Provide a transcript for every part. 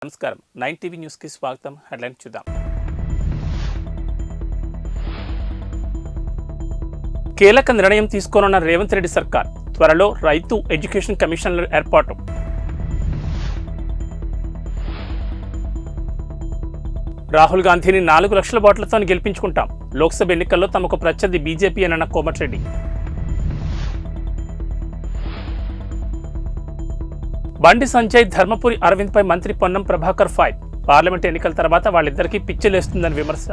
నమస్కారం 9 TV news కి స్వాగతం. హెడ్లైన్ చూద్దాం. కీలక నిర్ణయం తీసుకోనున్న రేవంత్ రెడ్డి సర్కార్, త్వరలో రైతు ఎడ్యుకేషన్ కమిషన్ల ఏర్పాటు. రాహుల్ గాంధీని 4 లక్షల ఓట్లతో గెలిపించుకుంటాం, లోక్సభ ఎన్నికల్లో తమకు ప్రత్యర్థి బీజేపీ అన్న కోమటిరెడ్డి. బండి సంజయ్, ధర్మపురి అరవింద్ పై మంత్రి పొన్నం ప్రభాకర్ ఫైట్. పార్లమెంట్ ఎన్నికల తర్వాత వాళ్ళిద్దరికీ పిచ్చిలేస్తుందని విమర్శ.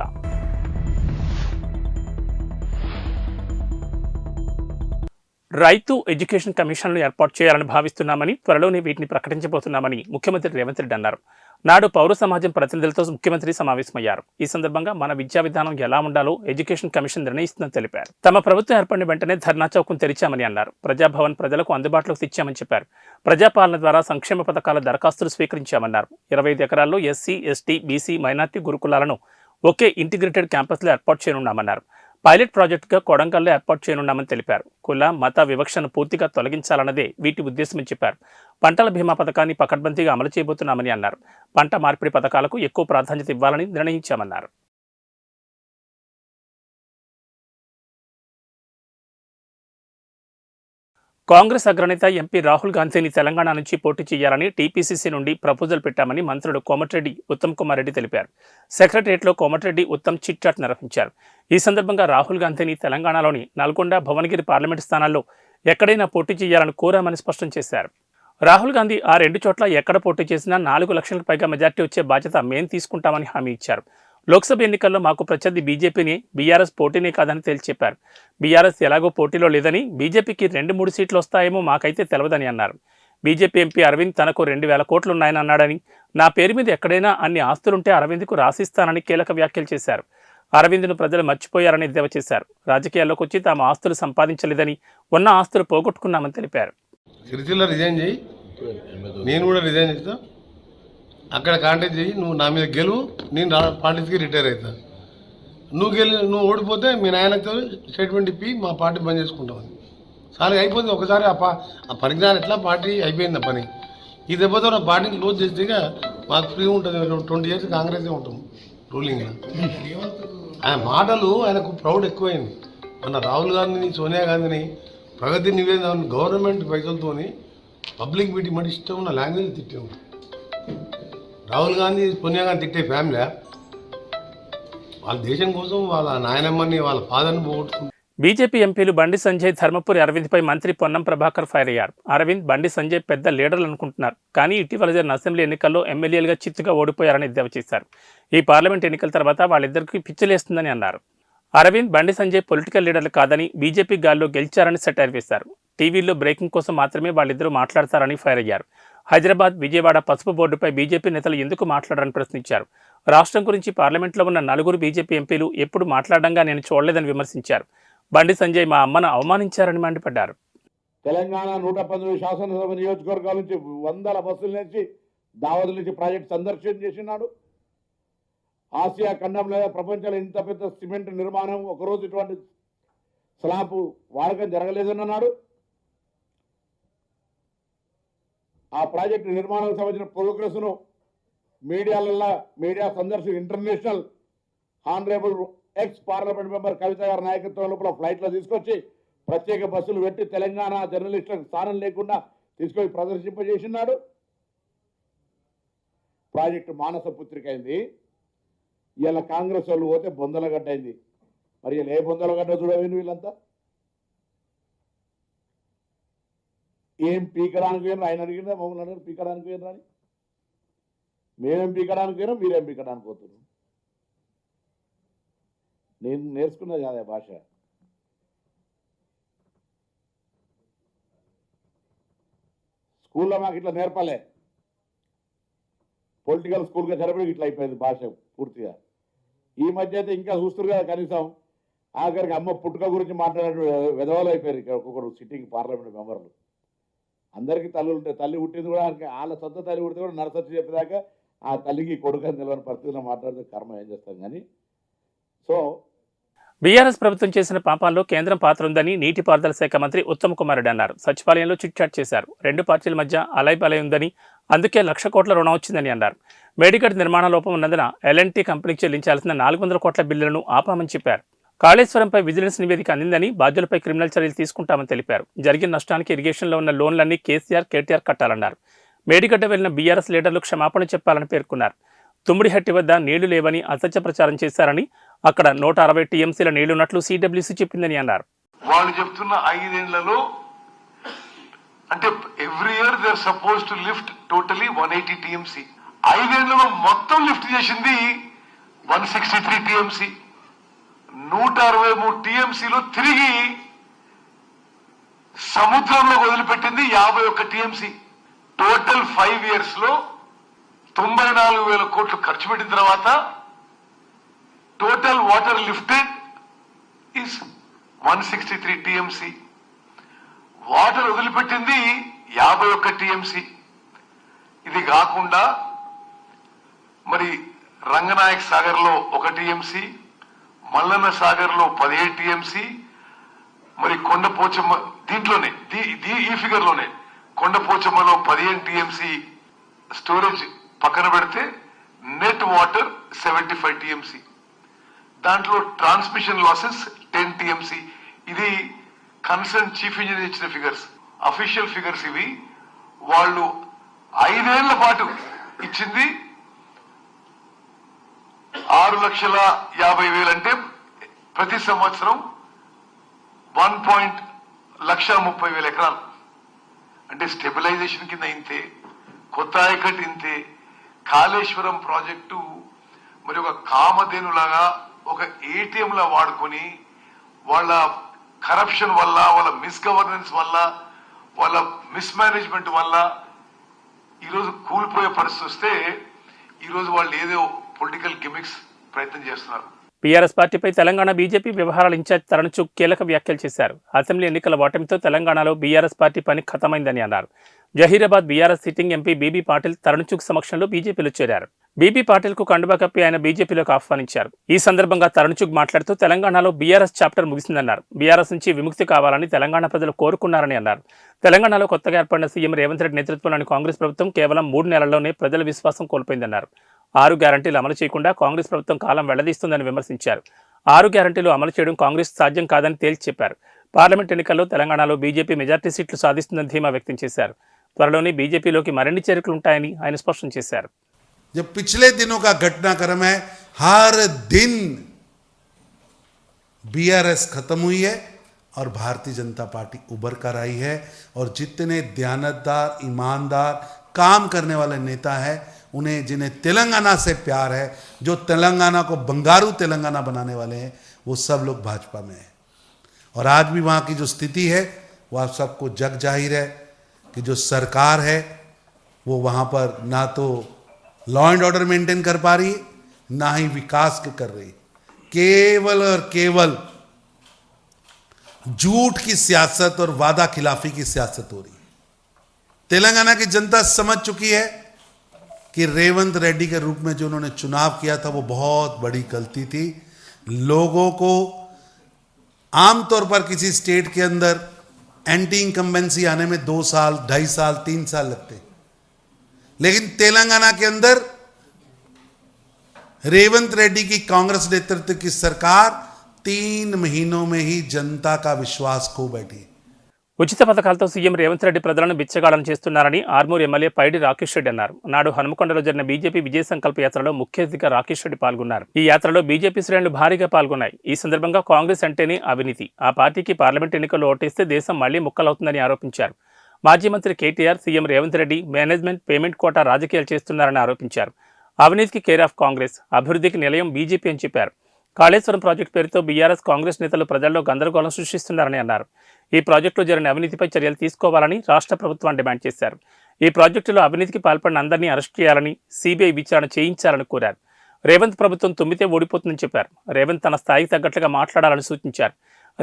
రైతు ఎడ్యుకేషన్ కమిషన్లు ఏర్పాటు చేయాలని భావిస్తున్నామని, త్వరలోనే వీటిని ప్రకటించబోతున్నామని ముఖ్యమంత్రి రేవంత్ రెడ్డి అన్నారు. నాడు పౌర సమాజం ప్రతినిధులతో ముఖ్యమంత్రి సమావేశమయ్యారు. ఈ సందర్భంగా మన విద్యా విధానం ఎలా ఉండాలో ఎడ్యుకేషన్ కమిషన్ నిర్ణయిస్తుందని తెలిపారు. తమ ప్రభుత్వం ఏర్పడిన వెంటనే ధర్నా చౌకను తెరిచామని అన్నారు. ప్రజాభవన్ ప్రజలకు అందుబాటులోకి తెచ్చామని చెప్పారు. ప్రజాపాలన ద్వారా సంక్షేమ పథకాల దరఖాస్తులు స్వీకరించామన్నారు. 25 ఎకరాల్లో ఎస్సీ, ఎస్టీ, బీసీ, మైనార్టీ గురుకులాలను ఒకే ఇంటిగ్రేటెడ్ క్యాంపస్లో ఏర్పాటు చేయనున్నామన్నారు. పైలట్ ప్రాజెక్టుగా కొడంగల్లో ఏర్పాటు చేయనున్నామని తెలిపారు. కుల మత వివక్షను పూర్తిగా తొలగించాలన్నదే వీటి ఉద్దేశమని చెప్పారు. పంటల బీమా పథకాన్ని పకడ్బందీగా అమలు చేయబోతున్నామని అన్నారు. పంట మార్పిడి పథకాలకు ఎక్కువ ప్రాధాన్యత ఇవ్వాలని నిర్ణయించామన్నారు. కాంగ్రెస్ అగ్రనేత ఎంపీ రాహుల్ గాంధీని తెలంగాణ నుంచి పోటీ చేయాలని టీపీసీసీ నుండి ప్రపోజల్ పెట్టామని మంత్రులు కోమటిరెడ్డి ఉత్తమ్ కుమార్ రెడ్డి తెలిపారు. సెక్రటరియట్లో కోమటిరెడ్డి ఉత్తమ్ చిట్ చాట్ నిర్వహించారు. ఈ సందర్భంగా రాహుల్ గాంధీని తెలంగాణలోని నల్గొండ, భువనగిరి పార్లమెంటు స్థానాల్లో ఎక్కడైనా పోటీ చేయాలని కోరామని స్పష్టం చేశారు. రాహుల్ గాంధీ ఆ 2 చోట్ల ఎక్కడ పోటీ చేసినా 4 లక్షలకు పైగా మెజార్టీ వచ్చే బాధ్యత మేం తీసుకుంటామని హామీ ఇచ్చారు. లోక్సభ ఎన్నికల్లో మాకు ప్రత్యర్థి బీజేపీని, బీఆర్ఎస్ పోటీనే కాదని తేల్చి చెప్పారు. బీఆర్ఎస్ ఎలాగో పోటీలో లేదని, బీజేపీకి 2-3 సీట్లు వస్తాయేమో మాకైతే తెలవదని అన్నారు. బీజేపీ ఎంపీ అరవింద్ తనకు 2,000 కోట్లున్నాయని అన్నాడని, నా పేరు మీద ఎక్కడైనా అన్ని ఆస్తులుంటే అరవింద్కు రాసిస్తానని కీలక వ్యాఖ్యలు చేశారు. అరవింద్ను ప్రజలు మర్చిపోయారని ఎద్దేవా చేశారు. రాజకీయాల్లోకి వచ్చి తాము ఆస్తులు సంపాదించలేదని, ఉన్న ఆస్తులు పోగొట్టుకున్నామని తెలిపారు. సిరిసిల్ల రిజైన్ చేయి, నేను కూడా రిజైన్ చేస్తా, అక్కడ కాంటాక్ట్ చేయి, నువ్వు నా మీద గెలువు, నేను పార్టీకి రిటైర్ అవుతా. నువ్వు ఓడిపోతే మీ నాయనతో స్టేట్మెంట్ ఇప్పి మా పార్టీ బంద్ చేసుకుంటామని. సారీ అయిపోతుంది ఒకసారి ఆ పరిజ్ఞానం ఎట్లా పార్టీ అయిపోయింది పని. ఈ దెబ్బతో నా పార్టీని క్లోజ్ చేస్తే మాకు ఫ్రీ ఉంటుంది. 20 years కాంగ్రెసే ఉంటాం రూలింగ్. ఆయన మాటలు ఆయనకు ప్రౌడ్ ఎక్కువైంది. మన రాహుల్ గాంధీని, సోనియా గాంధీని ప్రగతి నివేదన గవర్నమెంట్ పైసలతో పబ్లిక్ మీటింగ్ మరి ఇష్టం ఉన్న లాంగ్వేజ్ తిట్టాము. రాహుల్ గాంధీ, సోనియా గాంధీ తిట్టే ఫ్యామిలీ వాళ్ళ దేశం కోసం వాళ్ళ నాయనమ్మని, వాళ్ళ ఫాదర్ని పోగొట్టుకుంటారు. బీజేపీ ఎంపీలు బండి సంజయ్, ధర్మపురి అరవింద్పై మంత్రి పొన్నం ప్రభాకర్ ఫైర్ అయ్యారు. అరవింద్, బండి సంజయ్ పెద్ద లీడర్లు అనుకుంటున్నారు, కానీ ఇటీవల జరిగిన అసెంబ్లీ ఎన్నికల్లో ఎమ్మెల్యేలుగా చిత్తుగా ఓడిపోయారని ఎద్దేవా చేశారు. ఈ పార్లమెంట్ ఎన్నికల తర్వాత వాళ్ళిద్దరికీ పిచ్చిలేస్తుందని అన్నారు. అరవింద్, బండి సంజయ్ పొలిటికల్ లీడర్లు కాదని, బీజేపీ గాల్లో గెలిచారని సెటైర్ వేశారు. టీవీల్లో బ్రేకింగ్ కోసం మాత్రమే వాళ్ళిద్దరూ మాట్లాడతారని ఫైర్ అయ్యారు. హైదరాబాద్, విజయవాడ పసుపు బోర్డుపై బీజేపీ నేతలు ఎందుకు మాట్లాడారని ప్రశ్నించారు. రాష్ట్రం గురించి పార్లమెంట్లో ఉన్న 4 బీజేపీ ఎంపీలు ఎప్పుడు మాట్లాడంగా నేను చూడలేదని విమర్శించారు. బండి సంజయ్ మా అమ్మను అవమానించారని మండిపడ్డారు. తెలంగాణ 119 శాసనసభ నియోజకవర్గాల నుంచి 100 బస్సుల నుంచి దావతుల నుంచి ప్రాజెక్ట్ సందర్శన చేసినాడు. ఆసియా ఖండంలో, ప్రపంచంలో ఇంత పెద్ద సిమెంట్ నిర్మాణం ఒకరోజు ఇటువంటి స్లాబ్ వాడకం జరగలేదని అన్నాడు. ఆ ప్రాజెక్టు నిర్మాణం సంబంధించిన ప్రోగ్రెస్ను మీడియా సందర్శన international honourable ex parliament member Kavitha గారి నాయకత్వం లోపల ఫ్లైట్లో తీసుకొచ్చి ప్రత్యేక బస్సులు పెట్టి తెలంగాణ జర్నలిస్టులకు స్థానం లేకుండా తీసుకొని ప్రదర్శింపజేసినాడు. ప్రాజెక్టు మానస పుత్రిక అయింది. ఇలా కాంగ్రెస్ వాళ్ళు పోతే బొందలగడ్డ అయింది. మరి ఇలా ఏ బొందలగడ్డ చూడవేను వీళ్ళంతా? ఏం పీకడానికి పోయినారు? ఆయన అడిగినా మమ్మల్ని అడిగారు పీకడానికి పోయినారు అని. మేమేం పీకడానికి పోయినా, మీరేం పీకడానికి పోతున్నారు? నేను నేర్చుకున్నది కాదా భాష. స్కూల్లో మాకు ఇట్లా నేర్పలే. పొలిటికల్ స్కూల్గా సరిపడి ఇట్లా అయిపోయింది భాష పూర్తిగా. ఈ మధ్య అయితే ఇంకా చూస్తారు కదా, కనీసం ఆఖరికి అమ్మ పుట్టుక గురించి మాట్లాడే విధవాలు అయిపోయారు ఇక్కడ ఒక్కొక్కరు సిట్టింగ్ పార్లమెంట్ మెంబర్లు. అందరికీ తల్లులు ఉంటాయి. తల్లి పుట్టింది కూడా వాళ్ళ సొంత తల్లి పుడితే కూడా నరసచ్చి చెప్పేదాకా ఆ తల్లికి కొడుకని తెలియని పరిస్థితిలో మాట్లాడితే కర్మ ఏం చేస్తాం. కానీ సో బీఆర్ఎస్ ప్రభుత్వం చేసిన పాపాల్లో కేంద్రం పాత్ర ఉందని నీటిపారుదల శాఖ మంత్రి ఉత్తమ్ కుమార్ రెడ్డి అన్నారు. సచివాలయంలో చిట్ చాట్ చేశారు. 2 పార్టీల మధ్య అలై బలై ఉందని, అందుకే 1,00,000 కోట్ల రుణం వచ్చిందని అన్నారు. మేడిగడ్డ నిర్మాణ లోపం ఉన్నందున L&T కంపెనీకి చెల్లించాల్సిన 400 కోట్ల బిల్లులను ఆపామని చెప్పారు. కాళేశ్వరంపై విజిలెన్స్ నివేదిక అందిందని, బాధ్యులపై క్రిమినల్ చర్యలు తీసుకుంటామని తెలిపారు. జరిగిన నష్టానికి ఇరిగేషన్లో ఉన్న లోన్లన్నీ కేటీఆర్ కట్టాలన్నారు. మేడిగడ్డ వెళ్లిన బీఆర్ఎస్ లీడర్లు క్షమాపణ చెప్పాలని పేర్కొన్నారు. తుమ్మిడిహట్టి వద్ద నీళ్లు లేవని అసత్య ప్రచారం చేశారని, అక్కడ 160 టీఎంసీల నీళ్లున్నట్లు CWC చెప్పిందని అన్నారు. వాళ్ళు చెప్తున్న 5 ఏళ్లలో అంటే every year they are suppose to lift totally 180 TMC. 5 ఏళ్లలో మొత్తం లిఫ్ట్ చేసింది 163 టీఎంసీ. 163 టీఎంసీలో తిరిగి సముద్రంలో వదిలిపెట్టింది 51 టీఎంసీ. టోటల్ 5 years లో 94,000 కోట్లు ఖర్చు పెట్టిన తర్వాత total water lifted is 163 TMC. Water వదిలిపెట్టింది 51 టీఎంసీ. ఇది కాకుండా మరి రంగనాయక్ సాగర్ లో 1 టీఎంసీ, మల్లన్న సాగర్ లో 17 టీఎంసీ, మరి కొండపోచమ్మ దీంట్లోనే ఈ ఫిగర్ లోనే కొండపోచమ్మలో 15 టీఎంసీ స్టోరేజ్ పక్కన పెడితే నెట్ వాటర్ 75 టీఎంసీ. దాంట్లో ట్రాన్స్మిషన్ లాసెస్ 10 టీఎంసీ. ఇది కన్సర్న్ చీఫ్ ఇంజనీర్ ఇచ్చిన ఫిగర్స్, అఫీషియల్ ఫిగర్స్ ఇవి. వాళ్ళు 5 ఏళ్ల పాటు ఇచ్చింది 6,50,000 అంటే ప్రతి సంవత్సరం 1,30,000 ఎకరాలు. అంటే స్టెబిలైజేషన్ కింద ఇంతే, కొత్త ఆయకట్ ఇంతే. కాళేశ్వరం ప్రాజెక్టు మరి ఒక కామధేనులాగా ఒక ATM లా వాడుకొని వాళ్ళ కరప్షన్ వల్ల, వాళ్ళ మిస్గవర్నెన్స్ వల్ల, వాళ్ళ మిస్మేనేజ్మెంట్ వల్ల ఈరోజు కూలిపోయే పరిస్థితి వస్తే ఈరోజు వాళ్ళు ఏదో పొలిటికల్ గిమిక్స్ ప్రయత్నం చేస్తున్నారు. బీఆర్ఎస్ పార్టీపై తెలంగాణ బీజేపీ వ్యవహారాల ఇన్ఛార్జ్ తరుణ్ చుగ్ కీలక వ్యాఖ్యలు చేశారు. అసెంబ్లీ ఎన్నికల ఓటమితో తెలంగాణలో బీఆర్ఎస్ పార్టీ పని ఖతమైందని అన్నారు. Zaheerabad BRS sitting MP BB Patil Tarun Chugh సమక్షంలో బీజేపీలో చేరారు. బీబీ పాటిల్కు కండువా కప్పి ఆయన బీజేపీలోకి ఆహ్వానించారు. ఈ సందర్భంగా తరుణ్ చుగ్ మాట్లాడుతూ తెలంగాణలో బీఆర్ఎస్ చాప్టర్ ముగిసిందన్నారు. బీఆర్ఎస్ నుంచి విముక్తి కావాలని తెలంగాణ ప్రజలు కోరుకున్నారని అన్నారు. తెలంగాణలో కొత్తగా ఏర్పడిన సీఎం రేవంత్ రెడ్డి నేతృత్వంలోని కాంగ్రెస్ ప్రభుత్వం కేవలం 3 నెలల్లోనే ప్రజల విశ్వాసం కోల్పోయిందన్నారు. 6 గ్యారంటీలు అమలు చేయకుండా కాంగ్రెస్ ప్రభుత్వం కాలం వెళ్లదీస్తుందని విమర్శించారు. 6 గ్యారంటీలు అమలు చేయడం కాంగ్రెస్ సాధ్యం కాదని తేల్చి చెప్పారు. పార్లమెంట్ ఎన్నికల్లో తెలంగాణలో బీజేపీ మెజార్టీ సీట్లు సాధిస్తుందని ధీమా వ్యక్తం చేశారు. త్వరలోనే బీజేపీలోకి మరిన్ని చేరికలుంటాయని ఆయన స్పష్టం చేశారు. जब पिछले दिनों का घटनाक्रम है, हर दिन बीआरएस खत्म हुई है और भारतीय जनता पार्टी उभर कर आई है. और जितने दयानतदार, ईमानदार, काम करने वाले नेता हैं, उन्हें जिन्हें तेलंगाना से प्यार है, जो तेलंगाना को बंगारू तेलंगाना बनाने वाले हैं, वो सब लोग भाजपा में हैं. और आज भी वहाँ की जो स्थिति है वो आप सबको जग जाहिर है कि जो सरकार है वो वहाँ पर ना तो लॉ एंड ऑर्डर मेंटेन कर पा रही है, ना ही विकास कर रही. केवल और केवल झूठ की सियासत और वादा खिलाफी की सियासत हो रही है. तेलंगाना की जनता समझ चुकी है कि रेवंत रेड्डी के रूप में जो उन्होंने चुनाव किया था वो बहुत बड़ी गलती थी. लोगों को आमतौर पर किसी स्टेट के अंदर एंटी इनकम्बेंसी आने में 2 साल, 2.5 साल, 3 साल लगते, लेकिन तेलंगाना के अंदर रेवंत रेड्डी की कांग्रेस नेतृत्व की सरकार 3 महीनों में ही जनता का विश्वास खो बैठी. ఉచిత పథకాలతో సీఎం రేవంత్ రెడ్డి ప్రజలను బిచ్చగాళం చేస్తున్నారని ఆర్మూర్ ఎమ్మెల్యే పైడి రాకేష్ రెడ్డి అన్నారు. నాడు హనుమకొండలో జరిగిన బీజేపీ విజయ సంకల్ప యాత్రలో ముఖ్య అతిథిగా రాకేష్ రెడ్డి పాల్గొన్నారు. ఈ యాత్రలో బీజేపీ శ్రేణులు భారీగా పాల్గొన్నాయి. ఈ సందర్భంగా కాంగ్రెస్ అంటేనే అవినీతి, ఆ పార్టీకి పార్లమెంట్ ఎన్నికల్లో ఓటేస్తే దేశం మళ్లీ ముక్కలవుతుందని ఆరోపించారు. మాజీ మంత్రి KTR, CM Revanth Reddy management, payment quota రాజకీయాలు చేస్తున్నారని ఆరోపించారు. అవినీతికి కేర్ ఆఫ్ కాంగ్రెస్, అభివృద్ధికి నిలయం బీజేపీ అని చెప్పారు. కాళేశ్వరం ప్రాజెక్టు పేరుతో బీఆర్ఎస్, కాంగ్రెస్ నేతలు ప్రజల్లో గందరగోళం సృష్టిస్తున్నారని అన్నారు. ఈ ప్రాజెక్టులో జరిగిన అవినీతిపై చర్యలు తీసుకోవాలని రాష్ట్ర ప్రభుత్వాన్ని డిమాండ్ చేశారు. ఈ ప్రాజెక్టులో అవినీతికి పాల్పడిన అందరినీ అరెస్ట్ చేయాలని, సీబీఐ విచారణ చేయించాలని కోరారు. రేవంత్ ప్రభుత్వం తుమ్మితే ఓడిపోతుందని చెప్పారు. రేవంత్ తన స్థాయికి తగ్గట్లుగా మాట్లాడాలని సూచించారు.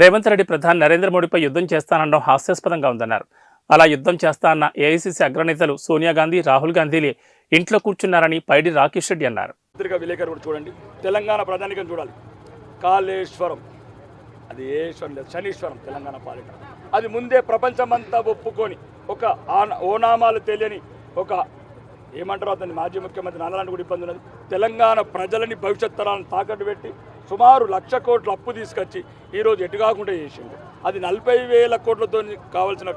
రేవంత్ రెడ్డి ప్రధాని నరేంద్ర మోడీపై యుద్ధం చేస్తానడం హాస్యాస్పదంగా ఉందన్నారు. అలా యుద్ధం చేస్తా అన్న ఏఐసీసీ అగ్రనేతలు సోనియా గాంధీ, రాహుల్ గాంధీలే ఇంట్లో కూర్చున్నారని పైడి రాకేష్ రెడ్డి అన్నారు. పత్రికా విలేకరు చూడండి, తెలంగాణ ప్రధానికం చూడాలి. కాళేశ్వరం అది ఏశ్వరం లేదు, శనీశ్వరం తెలంగాణ పాలిట. అది ముందే ప్రపంచమంతా ఒప్పుకొని ఒక ఓనామాలు తెలియని ఒక ఏమంటారు అతని మాజీ ముఖ్యమంత్రి నాన్నలాంటి కూడా ఇబ్బంది ఉన్నది. తెలంగాణ ప్రజలని భవిష్యత్ తరాలను తాకట్టు పెట్టి సుమారు 1,00,000 కోట్ల అప్పు తీసుకొచ్చి ఈరోజు ఎటు కాకుండా చేసిండు. అది 40,000 కోట్లతో కావాల్సిన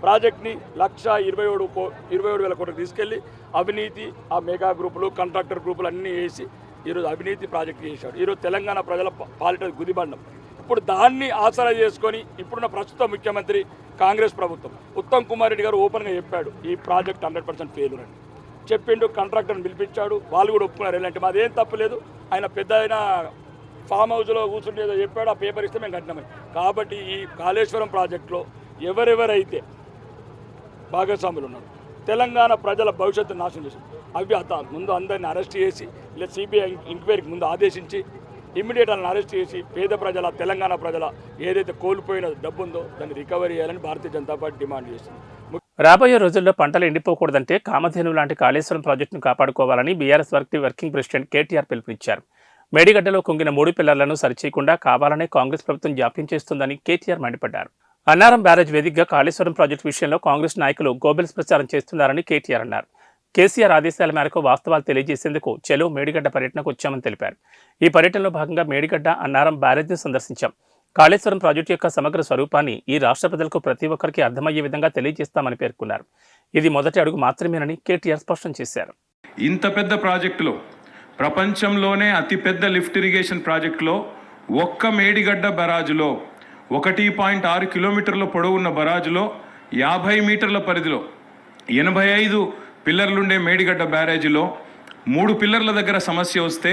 ప్రాజెక్ట్ని 1,27,000 కోట్లకు తీసుకెళ్ళి అవినీతి ఆ మెగా గ్రూపులు కాంట్రాక్టర్ గ్రూపులు అన్నీ వేసి ఈరోజు అవినీతి ప్రాజెక్టు చేశాడు. ఈరోజు తెలంగాణ ప్రజల పాలిట గుదిబండం. ఇప్పుడు దాన్ని ఆసరా చేసుకొని ఇప్పుడున్న ప్రస్తుత ముఖ్యమంత్రి కాంగ్రెస్ ప్రభుత్వం ఉత్తమ్ కుమార్ రెడ్డి గారు ఓపెన్గా చెప్పాడు ఈ ప్రాజెక్ట్ 100% ఫెయిల్యూర్ అని చెప్పిండు. కాంట్రాక్టర్ని పిలిపించాడు, వాళ్ళు కూడా ఒప్పుకున్నారు. ఎలాంటి మాదేం తప్పలేదు, ఆయన పెద్ద ఫామ్ హౌస్లో కూర్చుని ఏదో చెప్పాడు, ఆ పేపర్ ఇస్తే మేము కట్టినామని. కాబట్టి ఈ కాళేశ్వరం ప్రాజెక్టులో ఎవరెవరైతే భాగస్వాములు ఉన్నారు తెలంగాణ ప్రజల భవిష్యత్తు నాశనం చేశారు. అవి ముందు అందరిని అరెస్ట్ చేసి లేదా సిబిఐ ఎంక్వైరీకి ముందు ఆదేశించి ఇమ్మీడియట్ వాళ్ళని అరెస్ట్ చేసి పేద ప్రజల తెలంగాణ ప్రజల ఏదైతే కోల్పోయిన డబ్బు ఉందో దాన్ని రికవరీ చేయాలని భారతీయ జనతా పార్టీ డిమాండ్ చేస్తుంది. రాబోయే రోజుల్లో పంటలు ఎండిపోకూడదంటే కామధేను లాంటి కాళేశ్వరం ప్రాజెక్టును కాపాడుకోవాలని బీఆర్ఎస్ వర్కింగ్ ప్రెసిడెంట్ కేటీఆర్ పిలుపునిచ్చారు. మేడిగడ్డలో కుంగిన 3 పిల్లర్లను సరిచేయకుండా కావాలనే కాంగ్రెస్ ప్రభుత్వం జాప్యం చేస్తుందని కేటీఆర్ మండిపడ్డారు. అన్నారం బ్యారేజ్ వేదికగా కాళేశ్వరం ప్రాజెక్టు విషయంలో కాంగ్రెస్ నాయకులు గోబెల్స్ ప్రచారం చేస్తున్నారని కేటీఆర్ అన్నారు. కేసీఆర్ ఆదేశాల మేరకు వాస్తవాలు తెలియజేసేందుకు చెలో మేడిగడ్డ పర్యటనకు వచ్చామని తెలిపారు. ఈ పర్యటనలో భాగంగా మేడిగడ్డ అన్నారం బ్యారేజ్ను సందర్శించాం. కాళేశ్వరం ప్రాజెక్టు యొక్క సమగ్ర స్వరూపాన్ని ఈ రాష్ట్ర ప్రజలకు ప్రతి ఒక్కరికి అర్థమయ్యే విధంగా తెలియజేస్తామని పేర్కొన్నారు. ఇది మొదటి అడుగు మాత్రమేనని కేటీఆర్ స్పష్టం చేశారు. ఇంత పెద్ద ప్రాజెక్టులో, ప్రపంచంలోనే అతిపెద్ద లిఫ్ట్ ఇరిగేషన్ ప్రాజెక్టులో ఒక్క మేడిగడ్డ బరాజులో 1.6 కిలోమీటర్ల పొడవున్న బరాజులో 50 మీటర్ల పరిధిలో 85 పిల్లర్లుండే మేడిగడ్డ బ్యారేజీలో 3 పిల్లర్ల దగ్గర సమస్య వస్తే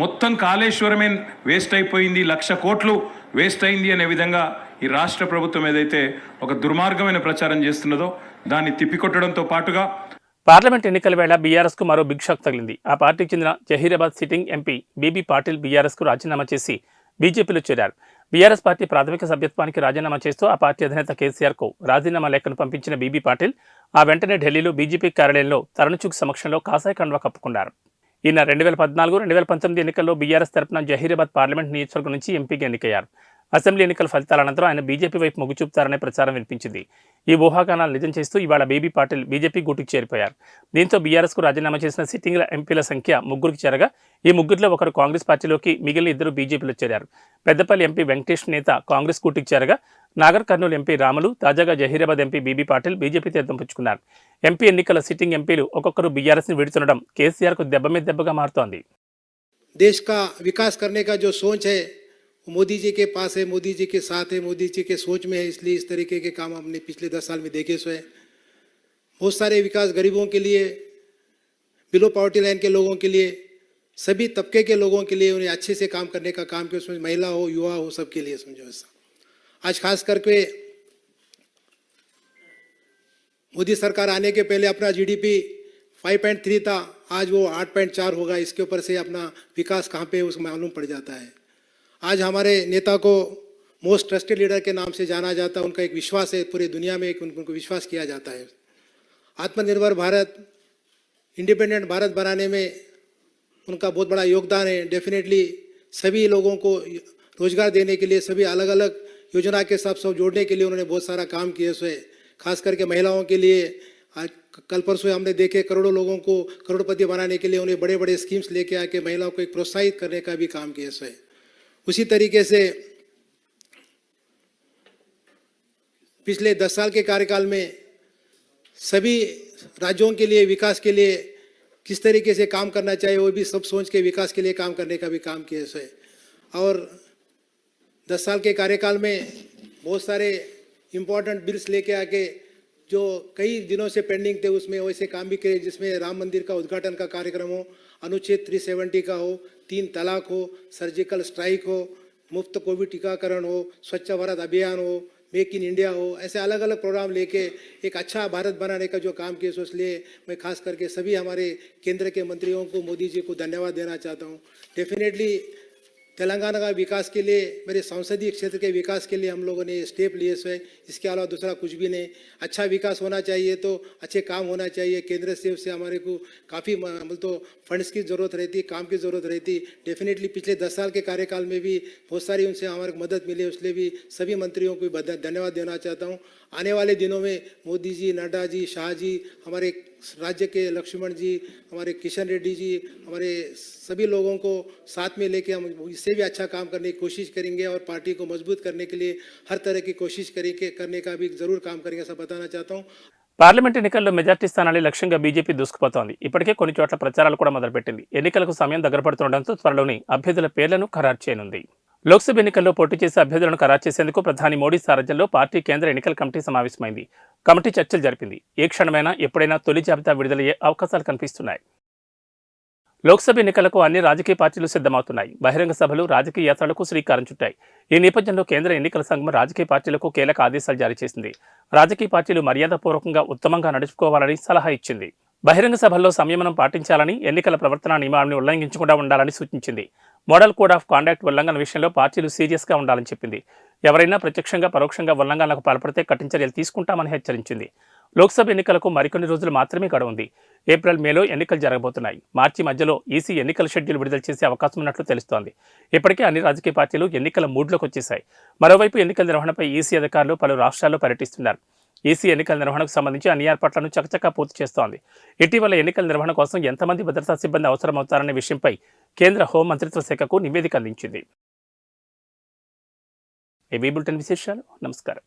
మొత్తం కాళేశ్వరమే వేస్ట్ అయిపోయింది, 1,00,000 కోట్లు వేస్ట్ అయింది అనే విధంగా ఈ రాష్ట్ర ప్రభుత్వం ఏదైతే ఒక దుర్మార్గమైన ప్రచారం చేస్తున్నదో దాన్ని తిప్పికొట్టడంతో పాటుగా పార్లమెంట్ ఎన్నికల వేళ బీఆర్ఎస్కు మరో బిగ్ షాక్ తగిలింది. ఆ పార్టీకి చెందిన జహీరాబాద్ సిట్టింగ్ ఎంపీ బీబీ పాటిల్ బీఆర్ఎస్కు రాజీనామా చేసి బీజేపీలో చేరారు. బీఆర్ఎస్ పార్టీ ప్రాథమిక సభ్యత్వానికి రాజీనామా చేస్తూ ఆ పార్టీ అధినేత కేసీఆర్కు రాజీనామా లేఖను పంపించిన బీబీ పాటిల్ ఆ వెంటనే ఢిల్లీలో బీజేపీ కార్యాలయంలో తరుణ్చుగ్ సమక్షంలో కాషాయ కండువా కప్పుకున్నారు. ఈయన 2014-2019 ఎన్నికల్లో బీఆర్ఎస్ తరపున జహీరాబాద్ పార్లమెంట్ నియోజకవర్గం నుంచి ఎంపీగా ఎన్నికయ్యారు. అసెంబ్లీ ఎన్నికల ఫలితాల అనంతరం ఆయన బీజేపీ వైపు మొగ్గు చూపుతారనే ప్రచారం వినిపించింది. ఈ ఊహాగానాలు నిజం చేస్తూ ఇవాళ బీబీ పాటిల్ బీజేపీ గూటికి చేరిపోయారు. దీంతో బీఆర్ఎస్కు రాజీనామా చేసిన సిట్టింగ్ ఎంపీల సంఖ్య 3కి చేరగా ఈ 3లో ఒకరు కాంగ్రెస్ పార్టీలోకి, మిగిలిన 2 బీజేపీలో చేరారు. పెద్దపల్లి ఎంపీ వెంకటేష్ నేత కాంగ్రెస్ గూటికి చేరగా నాగర్ కర్నూలు ఎంపీ రాములు, తాజాగా జహీరాబాద్ ఎంపీ బీబీ పాటిల్ బీజేపీ తీర్థం పుచ్చుకున్నారు. ఎంపీ ఎన్నికల సిట్టింగ్ ఎంపీలు ఒక్కొక్కరు బీఆర్ఎస్ని విడుతుండడం కేసీఆర్కు దెబ్బ మీద దెబ్బగా మారుతోంది. देश का विकास करने का जो सोच है वो मोदी जी के पास है, मोदी जी के साथ है, मोदी जी के सोच में है, इसलिए इस तरीके के काम हमने पिछले 10 साल में देखे सो है। बहुत सारे विकास गरीबों के लिए, बिलो पॉवर्टी लाइन के लोगों के लिए, सभी तबके के लोगों के लिए उन्हें अच्छे से काम करने का काम किया, उसमें महिला हो, युवा हो, सबके लिए समझो ऐसा। आज खास करके मोदी सरकार आने के पहले अपना जीडीपी 5.3 था, आज वो 8.4 होगा। इसके ऊपर से अपना विकास कहाँ पे उसको मालूम पड़ जाता है। आज हमारे नेता को मोस्ट ट्रस्टेड लीडर के नाम से जाना जाता है, उनका एक विश्वास है, पूरी दुनिया में एक उनको विश्वास किया जाता है। आत्मनिर्भर भारत, इंडिपेंडेंट भारत बनाने में उनका बहुत बड़ा योगदान है। डेफिनेटली सभी लोगों को रोजगार देने के लिए, सभी अलग अलग योजना के साथ सब जोड़ने के लिए उन्होंने बहुत सारा काम किए सो है। खास करके महिलाओं के लिए आज कल परसों हमने देखे करोड़ों लोगों को करोड़पति बनाने के लिए उन्हें बड़े बड़े स्कीम्स लेके आके महिलाओं को एक प्रोत्साहित करने का भी काम किया सो है। उसी तरीके से पिछले 10 साल के कार्यकाल में सभी राज्यों के लिए विकास के लिए किस तरीके से काम करना चाहिए वो भी सब सोच के विकास के लिए काम करने का भी काम किया सो है। और 10 साल के कार्यकाल में बहुत सारे इम्पोर्टेंट बिल्स लेके आके जो कई दिनों से पेंडिंग थे उसमें वैसे काम भी करे, जिसमें राम मंदिर का उद्घाटन का कार्यक्रम हो, अनुच्छेद 370 का हो, 3 तलाक हो, सर्जिकल स्ट्राइक हो, मुफ्त कोविड टीकाकरण हो, स्वच्छ भारत अभियान हो, मेक इन इंडिया हो, ऐसे अलग अलग प्रोग्राम लेके एक अच्छा भारत बनाने का जो काम किया सो इसलिए मैं खास करके सभी हमारे केंद्र के मंत्रियों को, मोदी जी को धन्यवाद देना चाहता हूँ। डेफिनेटली तेलंगाना का विकास के लिए, मेरे संसदीय क्षेत्र के विकास के लिए हम लोगों ने स्टेप लिए सो है। इसके अलावा दूसरा कुछ भी नहीं। अच्छा विकास होना चाहिए तो अच्छे काम होना चाहिए। केंद्र से हमारे को काफ़ी मतलब तो फंड्स की ज़रूरत रहती, काम की ज़रूरत रहती। डेफिनेटली पिछले 10 साल के कार्यकाल में भी बहुत सारी उनसे हमारे को मदद मिली, इसलिए भी सभी मंत्रियों को धन्यवाद देना चाहता हूँ। आने वाले दिनों में मोदी जी, नड्डा जी, शाह जी, हमारे राज्य के लक्ष्मण जी, हमारे किशन रेड्डी जी, हमारे सभी लोगों को साथ में लेके हम इससे भी अच्छा काम करने की कोशिश करेंगे और पार्टी को मजबूत करने के लिए हर तरह की कोशिश करने का भी जरूर काम करेंगे, ऐसा बताना चाहता हूँ। పార్లమెంట్ ఎన్నికల్లో మెజార్టీ స్థానాన్ని లక్ష్యంగా బీజేపీ దూసుకుపోతోంది. ఇప్పటికే కొన్ని చోట్ల ప్రచారాలు కూడా మొదలుపెట్టింది. ఎన్నికలకు సమయం దగ్గర పడుతుండటంతో త్వరలోనే అభ్యర్థుల పేర్లను ఖరారు చేయనుంది. లోక్సభ ఎన్నికల్లో పోటీ చేసే అభ్యర్థులను ఖరారు చేసేందుకు ప్రధాని మోడీ సారథ్యంలో పార్టీ కేంద్ర ఎన్నికల కమిటీ సమావేశమైంది. కమిటీ చర్చలు జరిపింది. ఏ క్షణమైనా ఎప్పుడైనా తొలి జాబితా విడుదలయ్యే అవకాశాలు కనిపిస్తున్నాయి. లోక్సభ ఎన్నికలకు అన్ని రాజకీయ పార్టీలు సిద్ధమవుతున్నాయి. బహిరంగ సభలు, రాజకీయ యాత్రలకు శ్రీకారం చుట్టాయి. ఈ నేపథ్యంలో కేంద్ర ఎన్నికల సంఘం రాజకీయ పార్టీలకు కీలక ఆదేశాలు జారీ చేసింది. రాజకీయ పార్టీలు మర్యాదపూర్వకంగా ఉత్తమంగా నడుచుకోవాలని సలహా ఇచ్చింది. బహిరంగ సభల్లో సంయమనం పాటించాలని, ఎన్నికల ప్రవర్తనా నియమాలను ఉల్లంఘించకుండా ఉండాలని సూచించింది. మోడల్ కోడ్ ఆఫ్ కాండక్ట్ ఉల్లంఘన విషయంలో పార్టీలు సీరియస్గా ఉండాలని చెప్పింది. ఎవరైనా ప్రత్యక్షంగా పరోక్షంగా ఉల్లంఘనలకు పాల్పడితే కఠిన చర్యలు తీసుకుంటామని హెచ్చరించింది. లోక్సభ ఎన్నికలకు మరికొన్ని రోజులు మాత్రమే గడువు ఉంది. ఏప్రిల్, మేలో ఎన్నికలు జరగబోతున్నాయి. మార్చి మధ్యలో ఈసీ ఎన్నికల షెడ్యూల్ విడుదల చేసే అవకాశం ఉన్నట్లు తెలుస్తోంది. ఇప్పటికే అన్ని రాజకీయ పార్టీలు ఎన్నికల మూడ్లోకి వచ్చేశాయి. మరోవైపు ఎన్నికల నిర్వహణపై ఈసీ అధికారులు పలు రాష్ట్రాల్లో పర్యటిస్తున్నారు. ఈసీ ఎన్నికల నిర్వహణకు సంబంధించి అన్ని ఏర్పాట్లను చకచకా పూర్తి చేస్తోంది. ఇటీవల ఎన్నికల నిర్వహణ కోసం ఎంతమంది భద్రతా సిబ్బంది అవసరమవుతారనే విషయంపై కేంద్ర హోం మంత్రిత్వ శాఖకు నివేదిక అందించింది. ఏబీ బులెటిన్ విశేషాలు. నమస్కారం.